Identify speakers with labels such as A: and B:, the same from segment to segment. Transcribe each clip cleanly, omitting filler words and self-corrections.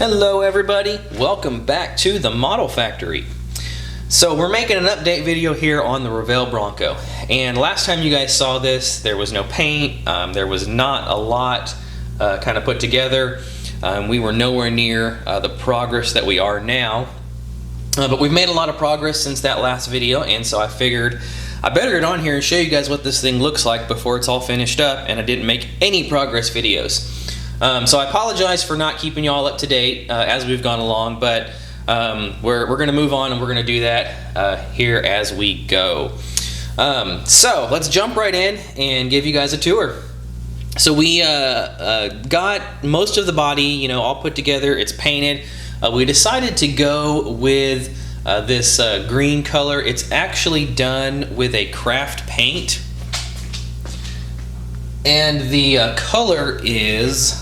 A: Hello everybody, welcome back to the Model Factory. So we're making an update video here on the Revell Bronco, and last time you guys saw this there was no paint, there was not a lot kind of put together. We were nowhere near the progress that we are now, but we've made a lot of progress since that last video, and so I figured I better get on here and show you guys what this thing looks like before it's all finished up, and I didn't make any progress videos. So I apologize for not keeping you all up to date as we've gone along, but we're going to move on and we're going to do that here as we go. So let's jump right in and give you guys a tour. So we got most of the body, all put together. It's painted. We decided to go with this green color. It's actually done with a craft paint, and the color is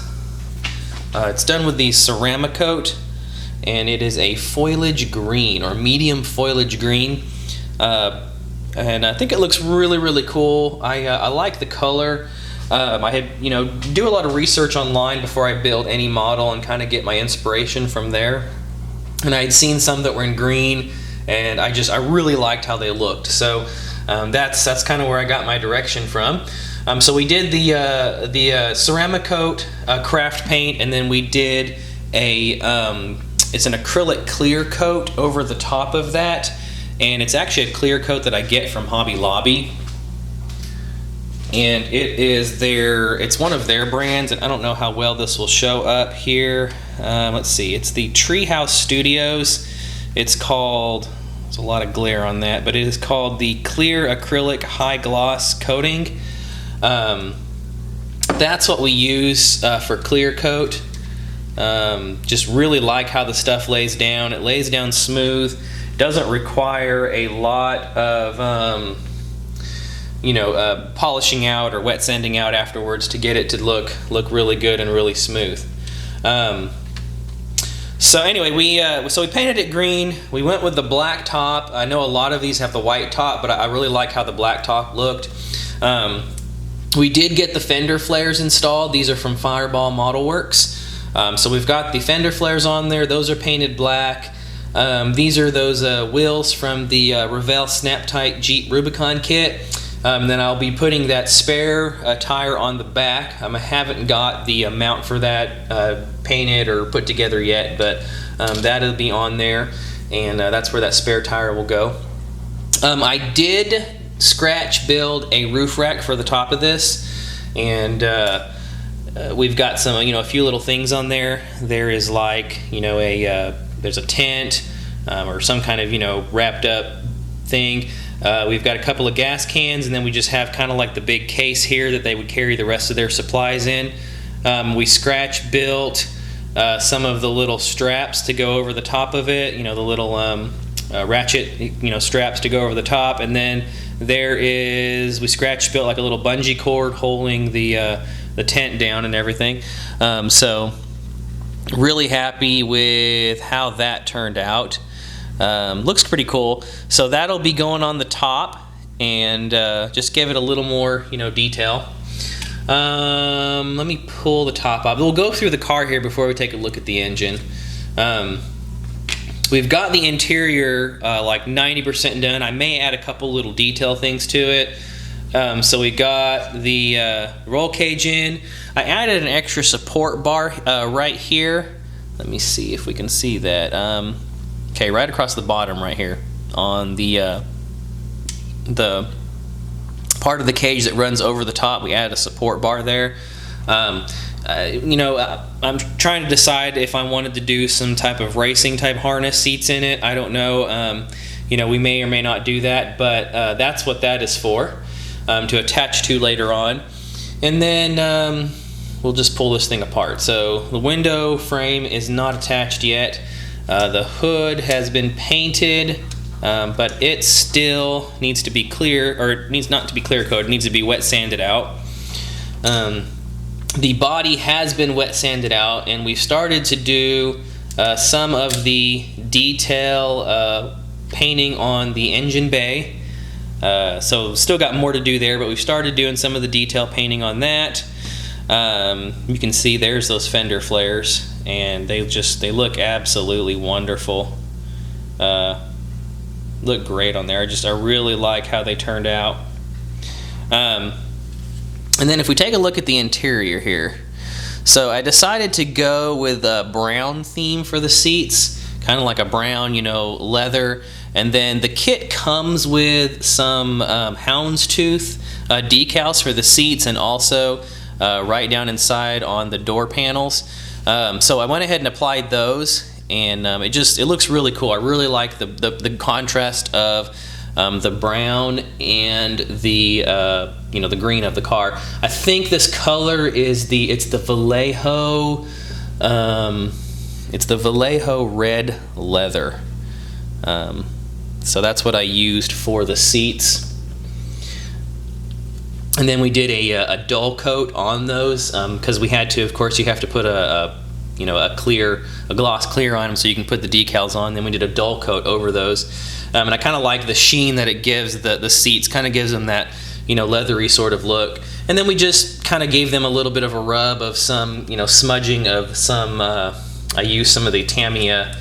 A: it's done with the ceramic coat, and it is a foliage green or medium foliage green, and I think it looks really cool. I like the color. I had do a lot of research online before I build any model and kind of get my inspiration from there, and I had seen some that were in green, and I really liked how they looked. So that's kind of where I got my direction from. So we did the ceramic coat craft paint, and then we did it's an acrylic clear coat over the top of that, and it's actually a clear coat that I get from Hobby Lobby, and it's one of their brands, and I don't know how well this will show up here. Let's see, it's the Treehouse Studios. It's called, there's a lot of glare on that, but it is called the Clear Acrylic High Gloss Coating. That's what we use for clear coat. Just really like how the stuff lays down. It lays down smooth. Doesn't require a lot of polishing out or wet sanding out afterwards to get it to look really good and really smooth. So anyway, we painted it green. We went with the black top. I know a lot of these have the white top, but I really like how the black top looked. We did get the fender flares installed. These are from Fireball Model Works. So we've got the fender flares on there. Those are painted black. These are those wheels from the Revell Snap Tight Jeep Rubicon kit. And then I'll be putting that spare tire on the back. I haven't got the mount for that painted or put together yet, but that'll be on there, and that's where that spare tire will go. I did scratch build a roof rack for the top of this, and we've got some a few little things on there. There is like there's a tent or some kind of wrapped up thing. We've got a couple of gas cans, and then we just have kind of like the big case here that they would carry the rest of their supplies in. We scratch built some of the little straps to go over the top of it, the little ratchet straps to go over the top, and then we scratch built like a little bungee cord holding the tent down and everything. So really happy with how that turned out. Looks pretty cool. So that'll be going on the top, and just give it a little more detail. Let me pull the top up. We'll go through the car here before we take a look at the engine. We've got the interior like 90% done. I may add a couple little detail things to it. So we got the roll cage in. I added an extra support bar right here. Let me see if we can see that. Okay, right across the bottom right here on the part of the cage that runs over the top, we added a support bar there. I'm trying to decide if I wanted to do some type of racing type harness seats in it. I don't know. We may or may not do that, but that's what that is for, to attach to later on. And then we'll just pull this thing apart. So the window frame is not attached yet. The hood has been painted, but it still needs to be clear, or it needs not to be clear coated. It needs to be wet sanded out. The body has been wet sanded out, and we've started to do some of the detail painting on the engine bay. So still got more to do there, but we've started doing some of the detail painting on that. You can see there's those fender flares. and they look absolutely wonderful. Look great on there. I really like how they turned out. And then if we take a look at the interior here, so I decided to go with a brown theme for the seats, kind of like a brown, leather. And then the kit comes with some houndstooth decals for the seats, and also right down inside on the door panels. So I went ahead and applied those, and it looks really cool. I really like the contrast of the brown and the the green of the car. I think this color is the Vallejo red leather. So that's what I used for the seats. And then we did a dull coat on those because we had to. Of course, you have to put a gloss clear on them so you can put the decals on. Then we did a dull coat over those, and I kind of like the sheen that it gives the seats. Kind of gives them that leathery sort of look. And then we just kind of gave them a little bit of a rub of some smudging of some. I used some of the Tamiya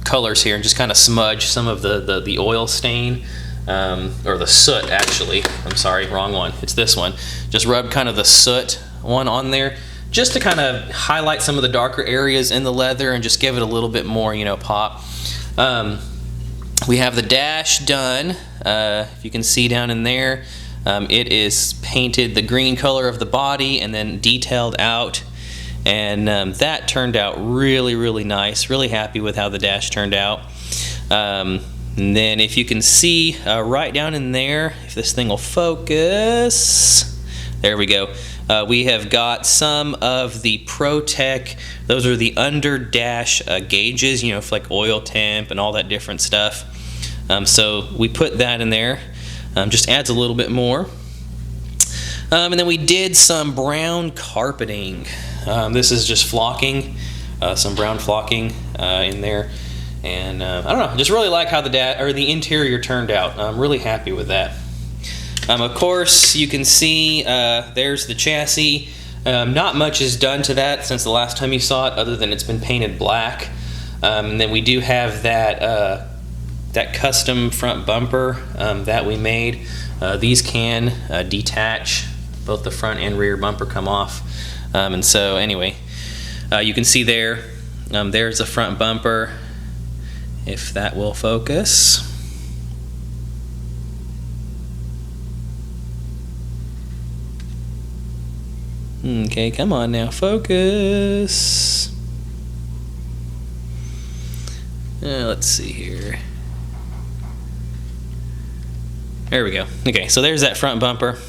A: colors here and just kind of smudge some of the oil stain. Or the soot, actually. I'm sorry, wrong one. It's this one. Just rub kind of the soot one on there, just to kind of highlight some of the darker areas in the leather and just give it a little bit more, pop. We have the dash done. If you can see down in there, it is painted the green color of the body and then detailed out. And that turned out really, really nice. Really happy with how the dash turned out. And then if you can see right down in there, if this thing will focus, there we go. We have got some of the ProTech, those are the under dash gauges, for like oil temp and all that different stuff. So we put that in there, just adds a little bit more. And then we did some brown carpeting. This is just flocking, some brown flocking in there. And I don't know, just really like how the interior turned out. I'm really happy with that. Of course, you can see there's the chassis. Not much is done to that since the last time you saw it, other than it's been painted black. And then we do have that custom front bumper that we made. These can detach. Both the front and rear bumper come off. And so anyway, you can see there's the front bumper. If that will focus. Okay, come on now, focus. Let's see here. There we go. Okay, so there's that front bumper,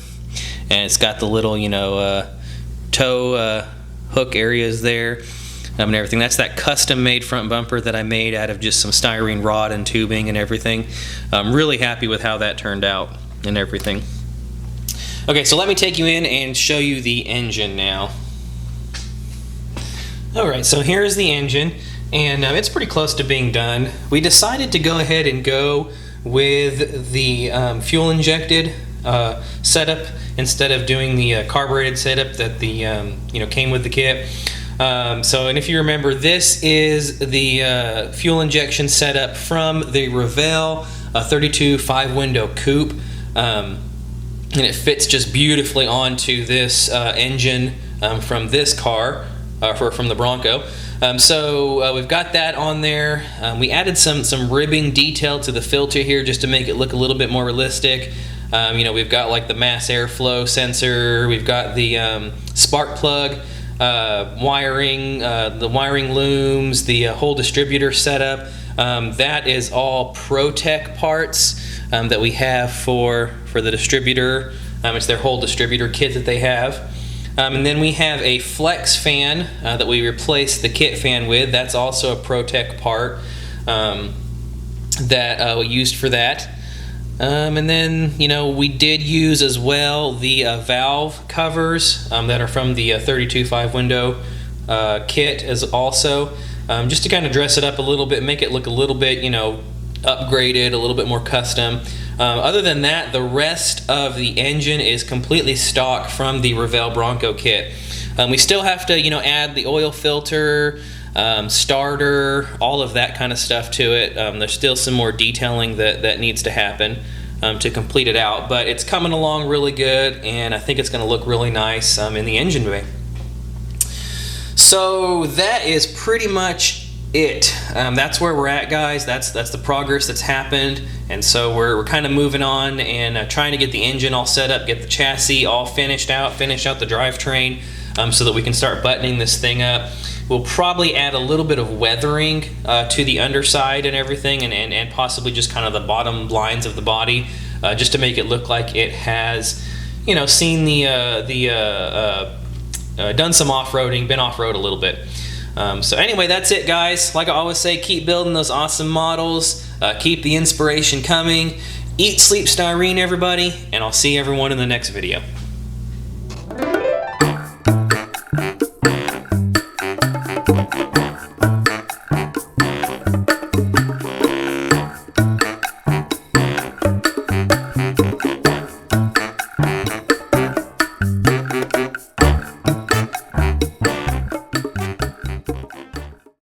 A: and it's got the little, toe hook areas there. And everything. That's that custom-made front bumper that I made out of just some styrene rod and tubing and everything. I'm really happy with how that turned out and everything. Okay, so let me take you in and show you the engine now. Alright, so here's the engine, and it's pretty close to being done. We decided to go ahead and go with the fuel-injected setup instead of doing the carbureted setup that the came with the kit. And if you remember, this is the fuel injection setup from the Revell 32 5-window coupe, and it fits just beautifully onto this engine from this car, from the Bronco. So we've got that on there. We added some ribbing detail to the filter here just to make it look a little bit more realistic. We've got like the mass airflow sensor. We've got the spark plug. Wiring, the wiring looms, the whole distributor setup. That is all ProTech parts that we have for the distributor. It's their whole distributor kit that they have. And then we have a flex fan that we replaced the kit fan with. That's also a ProTech part that we used for that. And then, we did use as well the valve covers that are from the 32 5-window kit as also, just to kind of dress it up a little bit, make it look a little bit, upgraded, a little bit more custom. Other than that, the rest of the engine is completely stock from the Revell Bronco kit. We still have to, add the oil filter, starter, all of that kind of stuff to it. There's still some more detailing that needs to happen to complete it out, but it's coming along really good, and I think it's going to look really nice in the engine bay. So that is pretty much it. That's where we're at, guys. That's the progress that's happened, and so we're kind of moving on and trying to get the engine all set up, get the chassis all finished out, finish out the drivetrain, so that we can start buttoning this thing up. We'll probably add a little bit of weathering to the underside and everything, and possibly just kind of the bottom lines of the body, just to make it look like it has, seen done some off-roading, been off-road a little bit. So anyway, that's it, guys. Like I always say, keep building those awesome models. Keep the inspiration coming. Eat, sleep, styrene, everybody, and I'll see everyone in the next video.